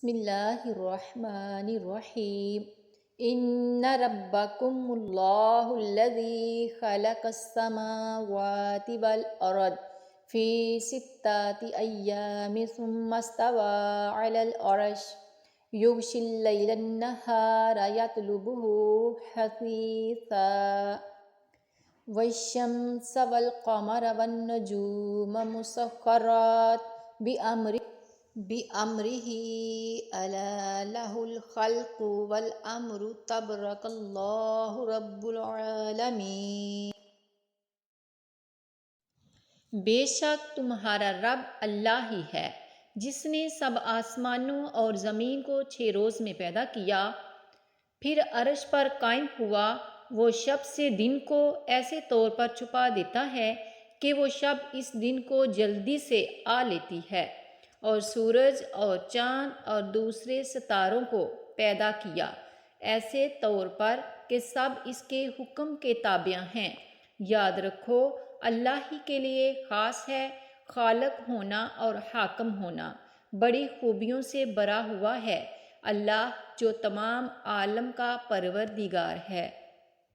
بسم اللہ الرحمن الرحیم ان ربکم اللہ الذی خلق السماوات والارض فی ستۃ ایام ثم استوى علی العرش یغشی اللیل النہار یطلبہ حثیثا والشمس والقمر والنجوم مسخرات بِأَمْرِهِ أَلَا لَهُ الْخَلْقُ وَالْأَمْرُ تَبَارَكَ اللَّهُ رَبُّ الْعَالَمِينَ۔ بے شک تمہارا رب اللہ ہی ہے جس نے سب آسمانوں اور زمین کو 6 روز میں پیدا کیا، پھر عرش پر قائم ہوا۔ وہ شب سے دن کو ایسے طور پر چھپا دیتا ہے کہ وہ شب اس دن کو جلدی سے آ لیتی ہے، اور سورج اور چاند اور دوسرے ستاروں کو پیدا کیا ایسے طور پر کہ سب اس کے حکم کے تابع ہیں۔ یاد رکھو، اللہ ہی کے لیے خاص ہے خالق ہونا اور حاکم ہونا، بڑی خوبیوں سے بھرا ہوا ہے اللہ جو تمام عالم کا پروردگار ہے۔